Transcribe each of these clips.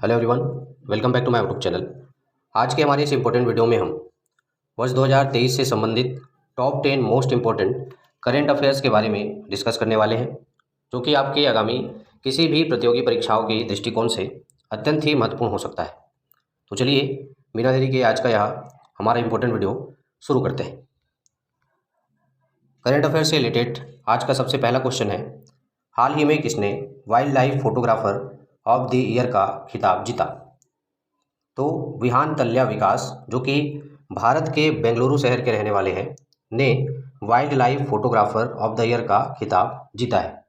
Hello everyone, welcome back to my YouTube channel. आज के हमारे इस इम्पोर्टेंट वीडियो में हम वर्ष 2023 से संबंधित top 10 most important current affairs के बारे में डिस्कस करने वाले हैं, जो कि आपके आगामी किसी भी प्रतियोगी परीक्षाओं के दृष्टिकोण से अत्यंत ही महत्वपूर्ण हो सकता है। तो चलिए बिना देरी के आज का यह हमारा इम्पोर्टेंट वीडियो शुरू करते हैं। करेंट अफेयर से रिलेटेड आज का सबसे पहला क्वेश्चन है, हाल ही में किसने wild life photographer of the year का खिताब जीता? तो विहान तल्या विकास, जो कि भारत के बेंगलुरु शहर के रहने वाले हैं, ने wild life photographer of the year का खिताब जीता है।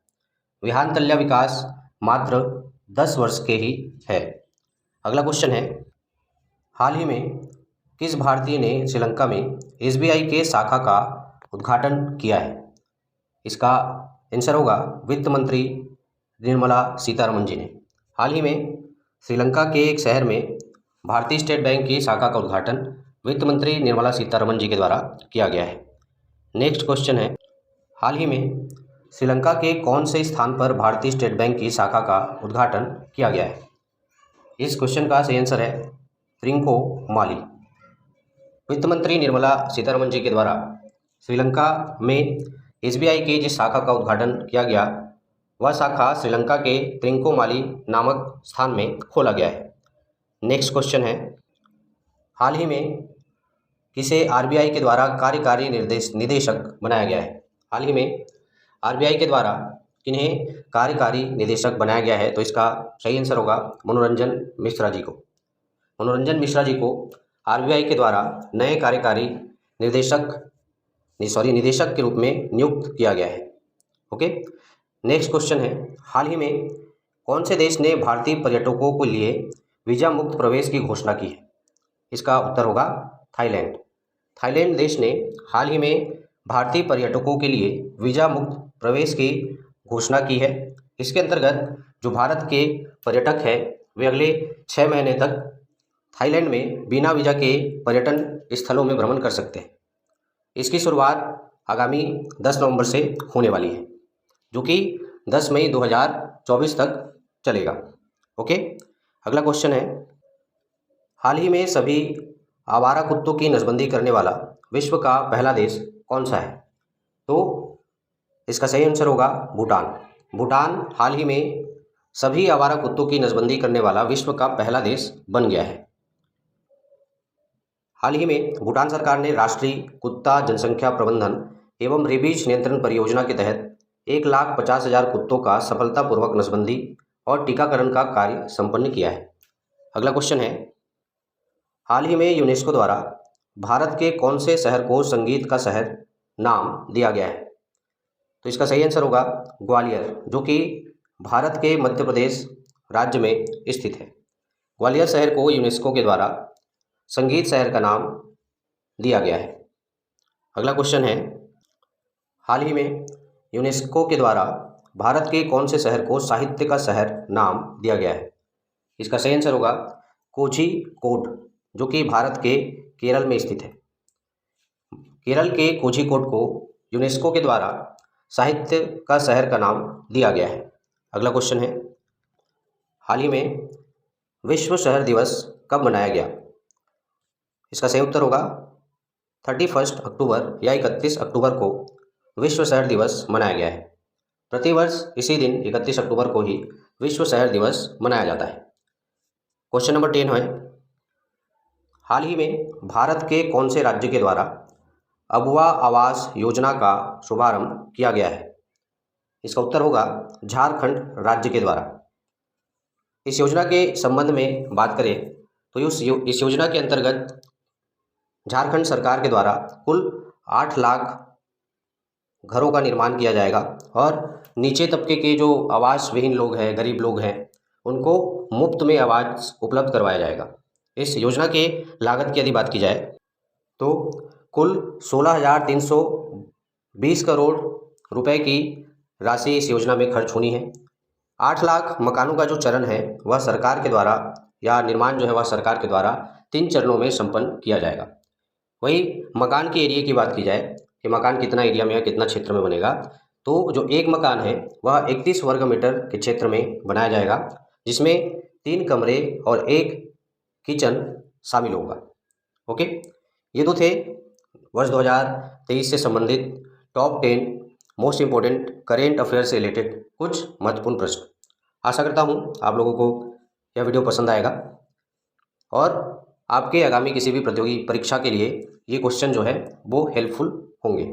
विहान तल्या विकास मात्र 10 वर्ष के ही है। अगला क्वेश्चन है, हाल ही में किस भारतीय ने श्रीलंका में एसबीआई के शाखा का उद्घाटन किया है? इसका आंसर होगा वित्त मंत्री निर्मला सीतारमण जी ने। हाल ही में श्रीलंका के एक शहर में भारतीय स्टेट बैंक की शाखा का उद्घाटन वित्त मंत्री निर्मला सीतारमण जी के द्वारा किया गया है। नेक्स्ट क्वेश्चन है, हाल ही में श्रीलंका के कौन से स्थान पर भारतीय स्टेट बैंक की शाखा का उद्घाटन किया गया है? इस क्वेश्चन का सही आंसर है त्रिंकोमाली। वित्त मंत्री निर्मला सीतारमण जी के द्वारा श्रीलंका में एसबीआई की जिस शाखा का उद्घाटन किया गया, वह शाखा श्रीलंका के त्रिंकोमाली नामक स्थान में खोला गया है। नेक्स्ट क्वेश्चन है, हाल ही में किसे आरबीआई के द्वारा कार्यकारी निदेशक बनाया गया है? हाल ही में आरबीआई के द्वारा किन्हें कार्यकारी निदेशक बनाया गया है? तो इसका सही आंसर होगा मनोरंजन मिश्रा जी को। मनोरंजन मिश्रा जी को आरबीआई के द्वारा नए कार्यकारी निदेशक के रूप में नियुक्त किया गया है। ओके, नेक्स्ट क्वेश्चन है, हाल ही में कौन से देश ने भारतीय पर्यटकों के लिए वीजा मुक्त प्रवेश की घोषणा की है? इसका उत्तर होगा थाईलैंड। थाईलैंड देश ने हाल ही में भारतीय पर्यटकों के लिए वीजा मुक्त प्रवेश की घोषणा की है। इसके अंतर्गत जो भारत के पर्यटक हैं वे अगले 6 महीने तक थाईलैंड में बिना वीजा के पर्यटन स्थलों में भ्रमण कर सकते हैं। इसकी शुरुआत आगामी 10 नवंबर से होने वाली है, जो कि 10 मई 2024 तक चलेगा। ओके, अगला क्वेश्चन है, हाल ही में सभी आवारा कुत्तों की नसबंदी करने वाला विश्व का पहला देश कौन सा है? तो इसका सही आंसर होगा भूटान। भूटान हाल ही में सभी आवारा कुत्तों की नसबंदी करने वाला विश्व का पहला देश बन गया है। हाल ही में भूटान सरकार ने राष्ट्रीय कुत्ता जनसंख्या प्रबंधन एवं रेबीज नियंत्रण परियोजना के तहत 1,50,000 कुत्तों का सफलतापूर्वक नसबंदी और टीकाकरण का कार्य संपन्न किया है। अगला क्वेश्चन है, हाल ही में यूनेस्को द्वारा भारत के कौन से शहर को संगीत का शहर नाम दिया गया है? तो इसका सही आंसर होगा ग्वालियर, जो कि भारत के मध्य प्रदेश राज्य में स्थित है। ग्वालियर शहर को यूनेस्को के द्वारा संगीत शहर का नाम दिया गया है। अगला क्वेश्चन है, हाल ही में यूनेस्को के द्वारा भारत के कौन से शहर को साहित्य का शहर नाम दिया गया है? इसका सही आंसर होगा कोझीकोड, जो कि भारत के केरल में स्थित है। केरल के कोझीकोड को यूनेस्को के द्वारा साहित्य का शहर का नाम दिया गया है। अगला क्वेश्चन है, हाल ही में विश्व शहर दिवस कब मनाया गया? इसका सही उत्तर होगा 31 अक्टूबर या 31 अक्टूबर को विश्व शहर दिवस मनाया गया है। प्रतिवर्ष इसी दिन 31 अक्टूबर को ही विश्व शहर दिवस मनाया जाता है। क्वेश्चन नंबर 10 है, हाल ही में भारत के कौन से राज्य के द्वारा अबुआ आवास योजना का शुभारंभ किया गया है? इसका उत्तर होगा झारखंड राज्य के द्वारा। इस योजना के संबंध में बात करें तो इस योजना के अंतर्गत झारखंड सरकार के द्वारा कुल 8 लाख घरों का निर्माण किया जाएगा और नीचे तबके के जो आवास विहीन लोग हैं, गरीब लोग हैं, उनको मुफ्त में आवास उपलब्ध करवाया जाएगा। इस योजना के लागत की यदि बात की जाए तो कुल 16,320 करोड़ रुपए की राशि इस योजना में खर्च होनी है। 8 लाख मकानों का जो चरण है वह सरकार के द्वारा या निर्माण जो है वह सरकार के द्वारा 3 चरणों में संपन्न किया जाएगा। वही मकान के एरिया की बात की जाए कि मकान कितना एरिया में या कितना क्षेत्र में बनेगा, तो जो एक मकान है वह 31 वर्ग मीटर के क्षेत्र में बनाया जाएगा, जिसमें 3 कमरे और 1 किचन शामिल होगा। ओके, ये तो थे वर्ष 2023 से संबंधित top 10 most important current affair से रिलेटेड कुछ महत्वपूर्ण प्रश्न। आशा करता हूँ आप लोगों को यह वीडियो पसंद आएगा और आपके आगामी किसी भी प्रतियोगी परीक्षा के लिए ये क्वेश्चन जो है वो हेल्पफुल होंगे।